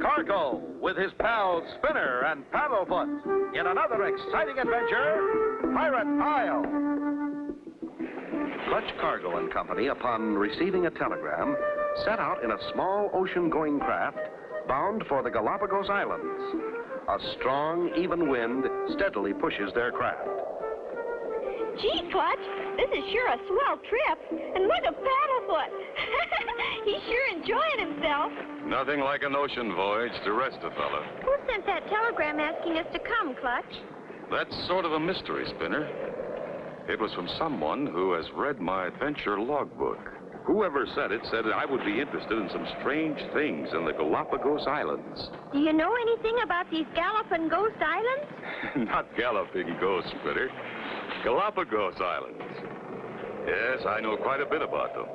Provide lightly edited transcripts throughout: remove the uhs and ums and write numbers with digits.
Cargo with his pals Spinner and Paddlefoot in another exciting adventure, Pirate Isle. Clutch Cargo and Company, upon receiving a telegram, set out in a small ocean-going craft bound for the Galapagos Islands. A strong, even wind steadily pushes their craft. Gee, Clutch, this is sure a swell trip. And look at Paddlefoot. He's sure enjoying himself. Nothing like an ocean voyage to rest a fella. Who sent that telegram asking us to come, Clutch? That's sort of a mystery, Spinner. It was from someone who has read my adventure logbook. Whoever said it said I would be interested in some strange things in the Galapagos Islands. Do you know anything about these Galloping Ghost Islands? Not galloping ghosts, Spinner. Galapagos Islands. Yes, I know quite a bit about them.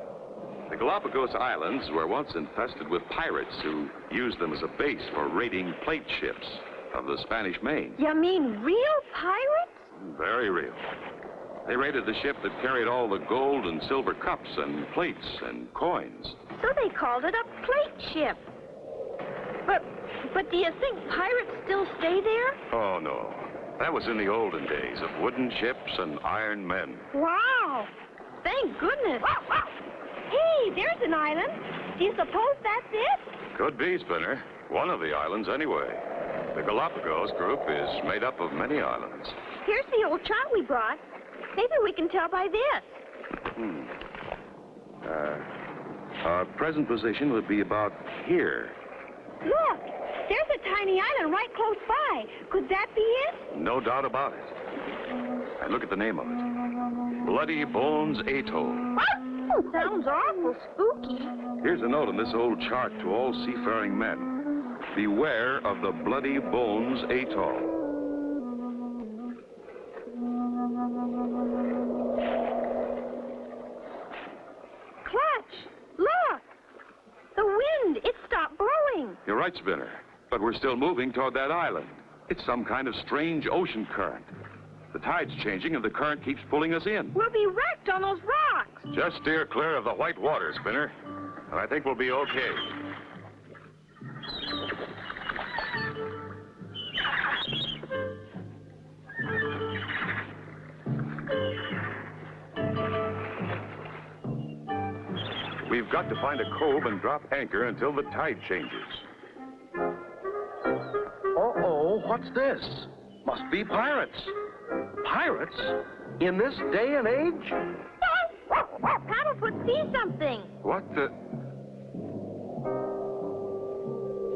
The Galapagos Islands were once infested with pirates who used them as a base for raiding plate ships of the Spanish Main. You mean real pirates? Very real. They raided the ship that carried all the gold and silver cups and plates and coins. So they called it a plate ship. But do you think pirates still stay there? Oh, no. That was in the olden days of wooden ships and iron men. Wow. Thank goodness. Hey, there's an island. Do you suppose that's it? Could be, Spinner. One of the islands, anyway. The Galapagos group is made up of many islands. Here's the old chart we brought. Maybe we can tell by this. Our present position would be about here. Look, there's a tiny island right close by. Could that be it? No doubt about it. And look at the name of it. Bloody Bones Atoll. Sounds awful spooky. Here's a note on this old chart to all seafaring men. Beware of the Bloody Bones Atoll. Clutch, look! The wind, it stopped blowing. You're right, Spinner. But we're still moving toward that island. It's some kind of strange ocean current. The tide's changing and the current keeps pulling us in. We'll be wrecked on those rocks. Just steer clear of the white water, Spinner. And I think we'll be okay. We've got to find a cove and drop anchor until the tide changes. Uh-oh, what's this? Must be pirates. Pirates? In this day and age? Paddlefoot sees something. What the...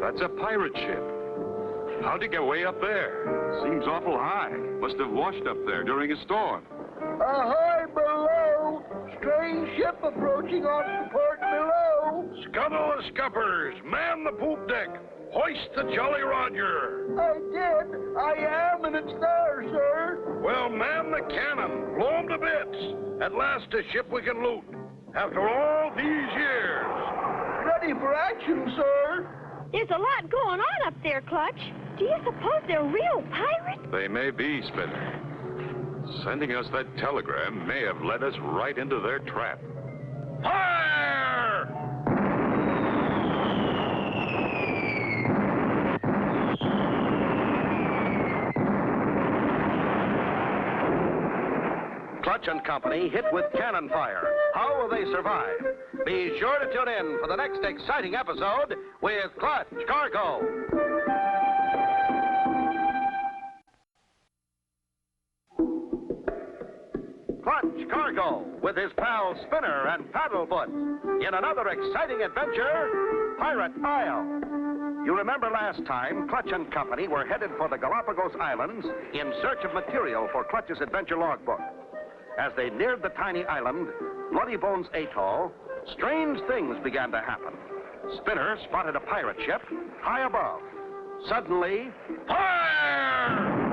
That's a pirate ship. How'd it get way up there? Seems awful high. Must have washed up there during a storm. Ahoy below! Strange ship approaching off the port below. Scuttle the scuppers! Man the poop deck! Hoist the Jolly Roger! I did. I am, and it's there, sir. Well, man the cannon! Blow 'em to bits! At last a ship we can loot. After all these years! Ready for action, sir. There's a lot going on up there, Clutch. Do you suppose they're real pirates? They may be, Spinner. Sending us that telegram may have led us right into their trap. Fire! Clutch and Company hit with cannon fire. How will they survive? Be sure to tune in for the next exciting episode with Clutch Cargo. Clutch Cargo with his pals Spinner and Paddlefoot in another exciting adventure, Pirate Isle. You remember last time, Clutch and Company were headed for the Galapagos Islands in search of material for Clutch's adventure logbook. As they neared the tiny island, Bloody Bones Atoll, strange things began to happen. Spinner spotted a pirate ship high above. Suddenly, fire!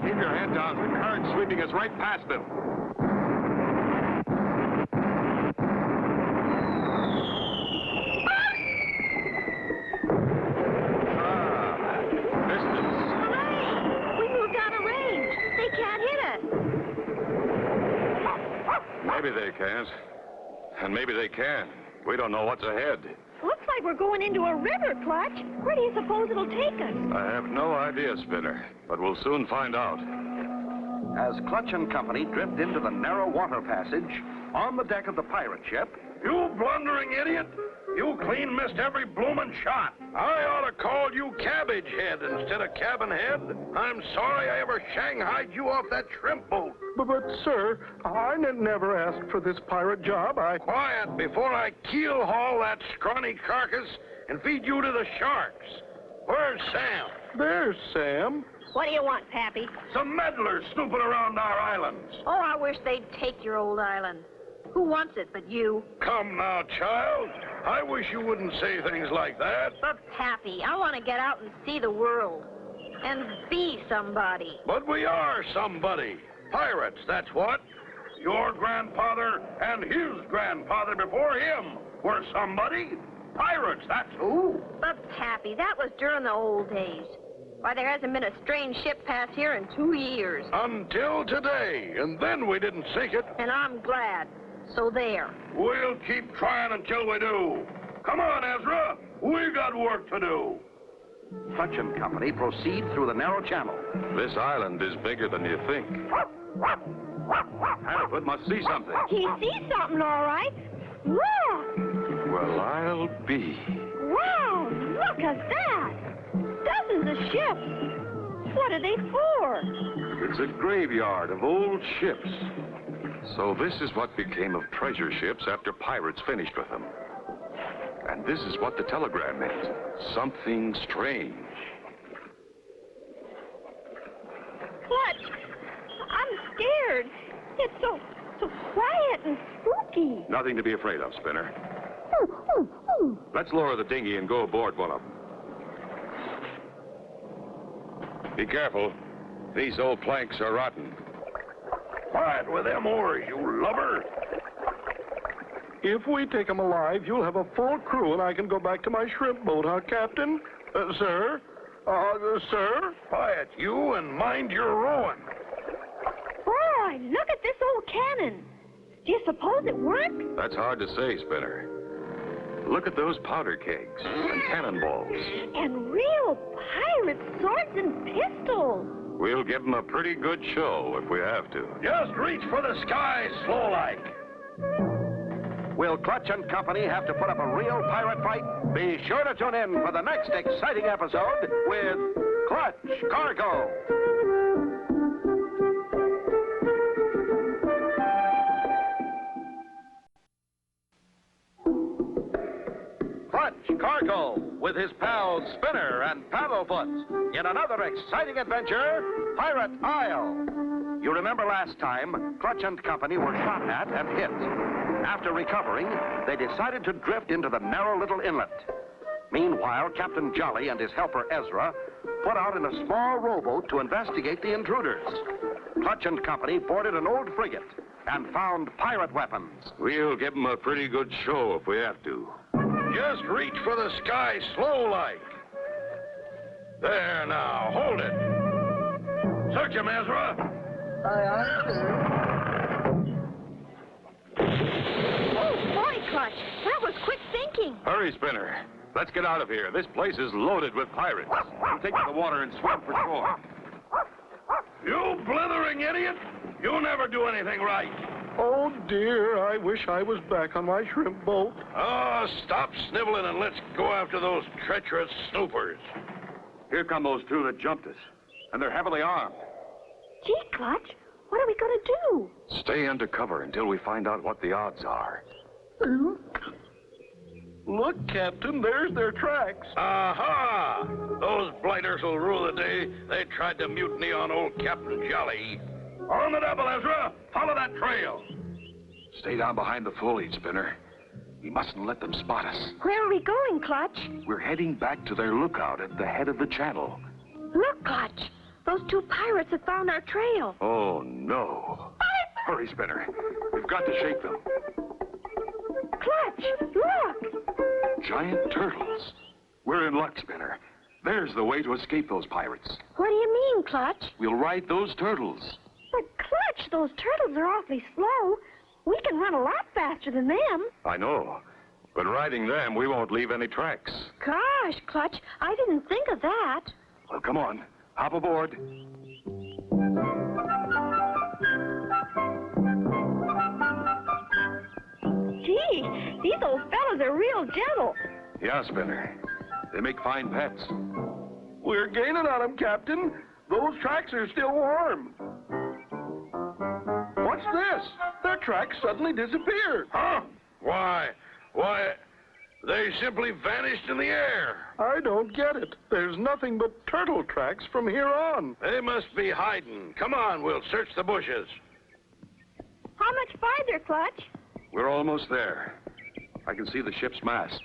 Keep your head down. The current's sweeping us right past them. We moved out of range. They can't Maybe they can't. And maybe they can. We don't know what's ahead. Looks like we're going into a river, Clutch. Where do you suppose it'll take us? I have no idea, Spinner, but we'll soon find out. As Clutch and company drift into the narrow water passage on the deck of the pirate ship. You blundering idiot! You clean missed every bloomin' shot. I ought to call you Cabbage Head instead of Cabin Head. I'm sorry I ever shanghaied you off that shrimp boat. But sir, I never asked for this pirate job. Quiet before I keel haul that scrawny carcass and feed you to the sharks. Where's Sam? There's Sam. What do you want, Pappy? Some meddlers snooping around our islands. Oh, I wish they'd take your old island. Who wants it but you? Come now, child. I wish you wouldn't say things like that. But, Pappy, I want to get out and see the world. And be somebody. But we are somebody. Pirates, that's what. Your grandfather and his grandfather before him were somebody. Pirates, that's who. But, Pappy, that was during the old days. Why, there hasn't been a strange ship pass here in 2 years. Until today, and then we didn't sink it. And I'm glad. So there. We'll keep trying until we do. Come on, Ezra. We got work to do. Clutch and company proceed through the narrow channel. This island is bigger than you think. Paddlefoot must see something. He sees something, all right. Look! Well, I'll be. Wow! Look at that! Dozens of ships. What are they for? It's a graveyard of old ships. So this is what became of treasure ships after pirates finished with them. And this is what the telegram meant. Something strange. Clutch! I'm scared. It's so quiet and spooky. Nothing to be afraid of, Spinner. Ooh, ooh, ooh. Let's lower the dinghy and go aboard one of them. Be careful. These old planks are rotten. Quiet with them oars, you lubber. If we take him alive, you'll have a full crew, and I can go back to my shrimp boat, huh, Captain? Sir? Sir? Quiet, you, and mind your rowing. Boy, look at this old cannon. Do you suppose it works? That's hard to say, Spinner. Look at those powder kegs and cannonballs. And real pirate swords and pistols. We'll give them a pretty good show if we have to. Just reach for the sky slow-like. Will Clutch and company have to put up a real pirate fight? Be sure to tune in for the next exciting episode with Clutch Cargo. Clutch Cargo with his pals Spinner and Paddlefoot in another exciting adventure, Pirate Isle. You remember last time, Clutch and company were shot at and hit. After recovering, they decided to drift into the narrow little inlet. Meanwhile, Captain Jolly and his helper Ezra put out in a small rowboat to investigate the intruders. Clutch and company boarded an old frigate and found pirate weapons. We'll give them a pretty good show if we have to. Just reach for the sky slow-like. There now, hold it. Search him, Ezra. Oh, boy, Clutch. That was quick thinking. Hurry, Spinner. Let's get out of here. This place is loaded with pirates. We'll take to the water and swim for shore. You blithering idiot. You'll never do anything right. Oh, dear, I wish I was back on my shrimp boat. Oh, stop sniveling and let's go after those treacherous snoopers. Here come those two that jumped us. And they're heavily armed. Gee, Clutch, what are we going to do? Stay under cover until we find out what the odds are. Look, Captain, there's their tracks. Aha! Those blighters will rule the day. They tried to mutiny on old Captain Jolly. On the double, Ezra. Follow that trail. Stay down behind the foliage, Spinner. We mustn't let them spot us. Where are we going, Clutch? We're heading back to their lookout at the head of the channel. Look, Clutch. Those two pirates have found our trail. Oh, no. Hurry, Spinner. We've got to shake them. Clutch, look. Giant turtles. We're in luck, Spinner. There's the way to escape those pirates. What do you mean, Clutch? We'll ride those turtles. But, Clutch, those turtles are awfully slow. We can run a lot faster than them. I know. But riding them, we won't leave any tracks. Gosh, Clutch, I didn't think of that. Well, come on. Hop aboard. Gee, these old fellows are real gentle. Yeah, Spinner. They make fine pets. We're gaining on them, Captain. Those tracks are still warm. What's this? Their tracks suddenly disappeared. Huh? Why, they simply vanished in the air. I don't get it. There's nothing but turtle tracks from here on. They must be hiding. Come on, we'll search the bushes. How much farther, Clutch? We're almost there. I can see the ship's mast.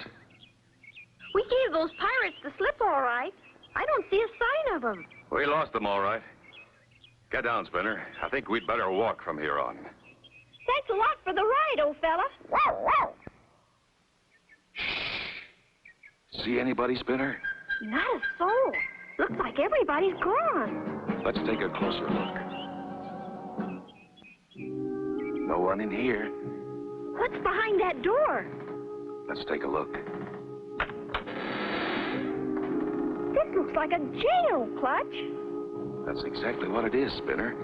We gave those pirates the slip all right. I don't see a sign of them. We lost them, all right. Get down, Spinner. I think we'd better walk from here on. Thanks a lot for the ride, old fella. Wow, wow. See anybody, Spinner? Not a soul. Looks like everybody's gone. Let's take a closer look. No one in here. What's behind that door? Let's take a look. This looks like a jail, Clutch. That's exactly what it is, Spinner.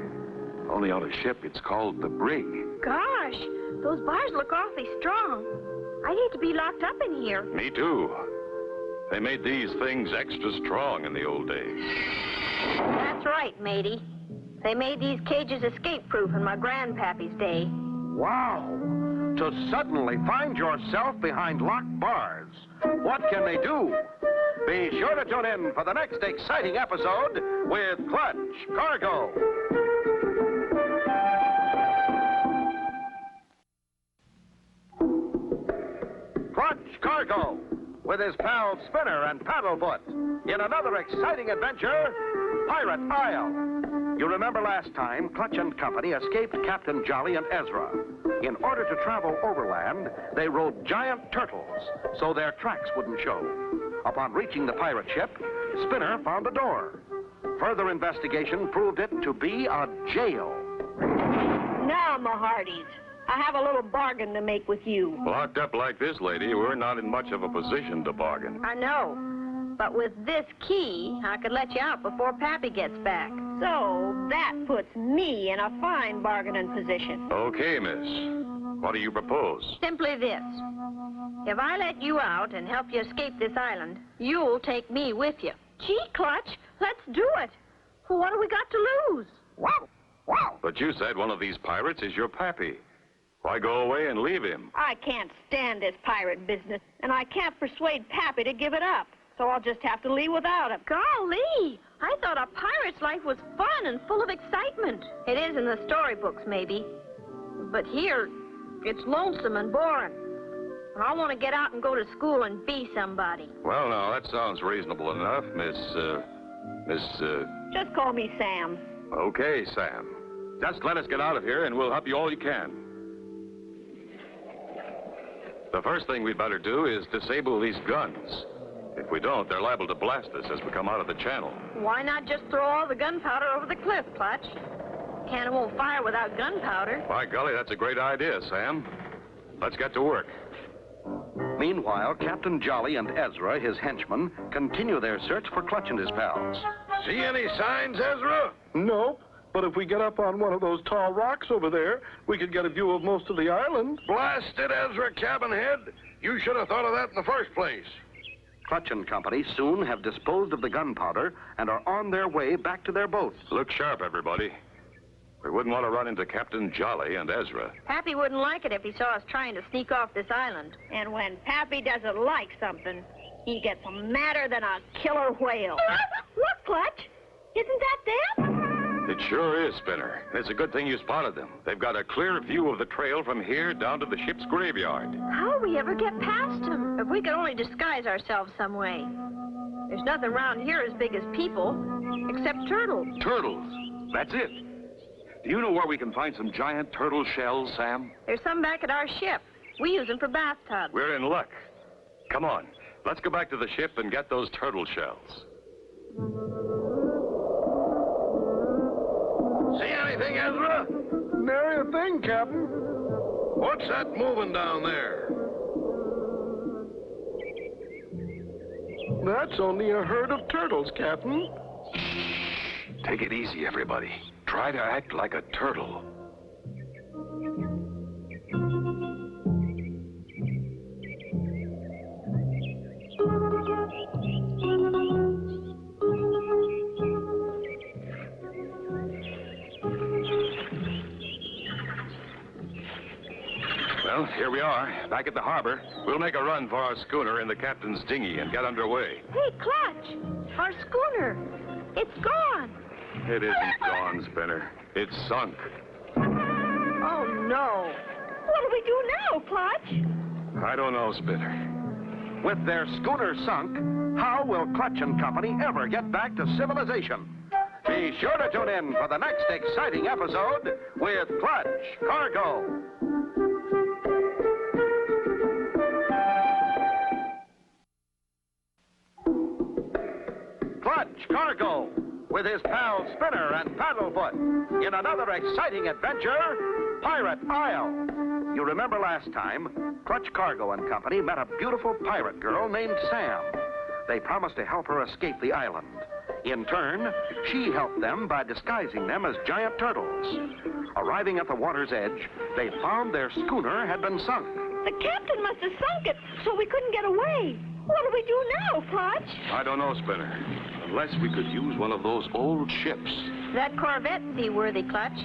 Only on a ship, it's called the brig. Gosh, those bars look awfully strong. I'd hate to be locked up in here. Me too. They made these things extra strong in the old days. That's right, matey. They made these cages escape-proof in my grandpappy's day. Wow! To suddenly find yourself behind locked bars. What can they do? Be sure to tune in for the next exciting episode with Clutch Cargo. Clutch Cargo, with his pals Spinner and Paddlefoot, in another exciting adventure, Pirate Isle. You remember last time, Clutch and Company escaped Captain Jolly and Ezra. In order to travel overland, they rode giant turtles, so their tracks wouldn't show. Upon reaching the pirate ship, Spinner found a door. Further investigation proved it to be a jail. Now, my hearties, I have a little bargain to make with you. Locked up like this, lady, we're not in much of a position to bargain. I know, but with this key, I could let you out before Pappy gets back. So that puts me in a fine bargaining position. Okay, miss. What do you propose? Simply this. If I let you out and help you escape this island, you'll take me with you. Gee, Clutch, let's do it. What have we got to lose? Wow, wow. But you said one of these pirates is your pappy. Why go away and leave him? I can't stand this pirate business, and I can't persuade Pappy to give it up. So I'll just have to leave without him. Golly! I thought a pirate's life was fun and full of excitement. It is in the storybooks, maybe. But here, it's lonesome and boring. I want to get out and go to school and be somebody. Well, now, that sounds reasonable enough, Miss... Just call me Sam. Okay, Sam. Just let us get out of here, and we'll help you all you can. The first thing we'd better do is disable these guns. If we don't, they're liable to blast us as we come out of the channel. Why not just throw all the gunpowder over the cliff, Clutch? Cannon won't fire without gunpowder. By golly, that's a great idea, Sam. Let's get to work. Meanwhile, Captain Jolly and Ezra, his henchmen, continue their search for Clutch and his pals. See any signs, Ezra? Nope. But if we get up on one of those tall rocks over there, we could get a view of most of the island. Blasted Ezra, cabin head. You should have thought of that in the first place. Clutch and Company soon have disposed of the gunpowder and are on their way back to their boat. Look sharp, everybody. We wouldn't want to run into Captain Jolly and Ezra. Pappy wouldn't like it if he saw us trying to sneak off this island. And when Pappy doesn't like something, he gets madder than a killer whale. Look, Clutch! Isn't that them? It sure is, Spinner. It's a good thing you spotted them. They've got a clear view of the trail from here down to the ship's graveyard. How'll we ever get past them? If we could only disguise ourselves some way. There's nothing around here as big as people, except turtles. Turtles? That's it. Do you know where we can find some giant turtle shells, Sam? There's some back at our ship. We use them for bathtubs. We're in luck. Come on. Let's go back to the ship and get those turtle shells. See anything, Ezra? Nary a thing, Captain. What's that moving down there? That's only a herd of turtles, Captain. Take it easy, everybody. Try to act like a turtle. Well, here we are, back at the harbor. We'll make a run for our schooner in the captain's dinghy and get underway. Hey, Clutch, our schooner. It's gone. It isn't gone, Spinner. It's sunk. Oh, no. What do we do now, Clutch? I don't know, Spinner. With their schooner sunk, how will Clutch and Company ever get back to civilization? Be sure to tune in for the next exciting episode with Clutch Cargo. Clutch Cargo, with his pals Spinner and Paddlefoot, in another exciting adventure, Pirate Isle. You remember last time, Clutch Cargo and Company met a beautiful pirate girl named Sam. They promised to help her escape the island. In turn, she helped them by disguising them as giant turtles. Arriving at the water's edge, they found their schooner had been sunk. The captain must have sunk it, so we couldn't get away. What do we do now, Clutch? I don't know, Spinner. Unless we could use one of those old ships. That Corvette's seaworthy, Clutch.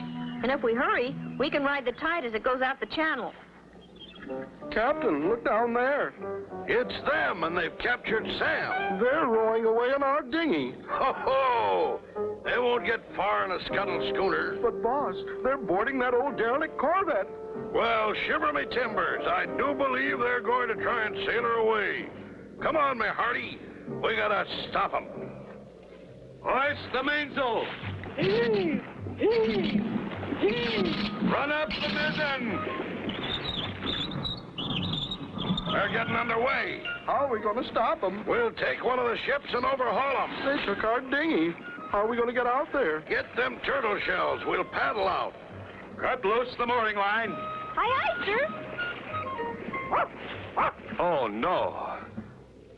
And if we hurry, we can ride the tide as it goes out the channel. Captain, look down there. It's them, and they've captured Sam. They're rowing away in our dinghy. Ho-ho! They won't get far in a scuttled schooner. But, boss, they're boarding that old derelict Corvette. Well, shiver me timbers. I do believe they're going to try and sail her away. Come on, me hearty. We gotta stop them. Hoist the mainsail. Run up the mizzen. They're getting underway. How are we going to stop them? We'll take one of the ships and overhaul them. They took our dinghy. How are we going to get out there? Get them turtle shells. We'll paddle out. Cut loose the mooring line. Aye, aye, sir. Oh, no.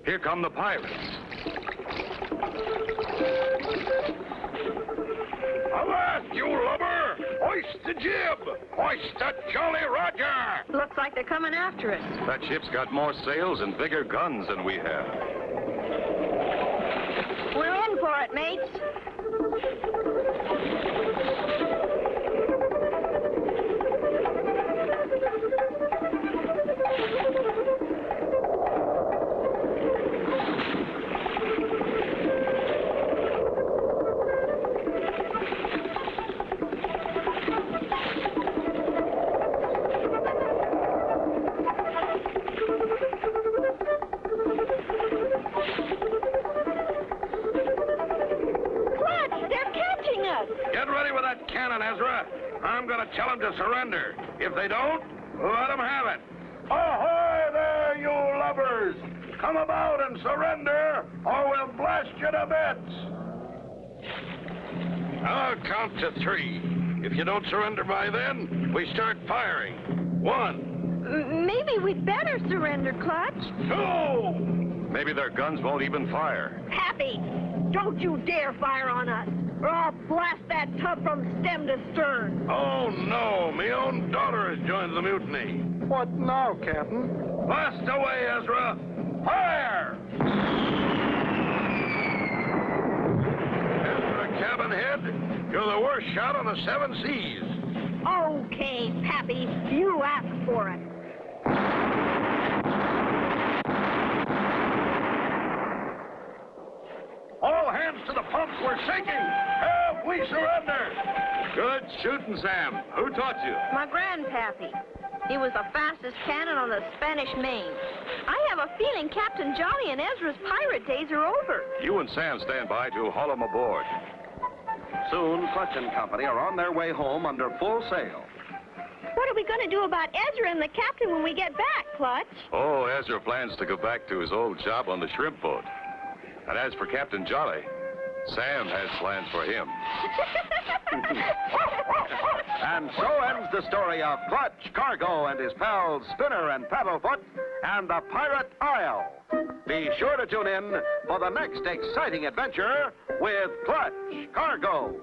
Here come the pirates. Avast, you lubber! Hoist the jib! Hoist the Jolly Roger! Looks like they're coming after us. That ship's got more sails and bigger guns than we have. We're in for it, mates. I'm going to tell them to surrender. If they don't, let them have it. Ahoy there, you lubbers! Come about and surrender, or we'll blast you to bits. I'll count to 3. If you don't surrender by then, we start firing. 1. Maybe we'd better surrender, Clutch. 2. Maybe their guns won't even fire. Happy, don't you dare fire on us, or I'll blast that tub from stem to stern. Oh, no. Me own daughter has joined the mutiny. What now, Captain? Blast away, Ezra. Fire! Ezra Cabin Head, you're the worst shot on the 7 seas. Okay, Pappy, you asked for it. All hands to the pumps. We're sinking. Help, we surrender. Good shooting, Sam. Who taught you? My grandpappy. He was the fastest cannon on the Spanish Main. I have a feeling Captain Johnny and Ezra's pirate days are over. You and Sam stand by to haul them aboard. Soon, Clutch and Company are on their way home under full sail. What are we going to do about Ezra and the captain when we get back, Clutch? Oh, Ezra plans to go back to his old job on the shrimp boat. And as for Captain Jolly, Sam has plans for him. And so ends the story of Clutch, Cargo, and his pals Spinner and Paddlefoot, and the Pirate Isle. Be sure to tune in for the next exciting adventure with Clutch, Cargo,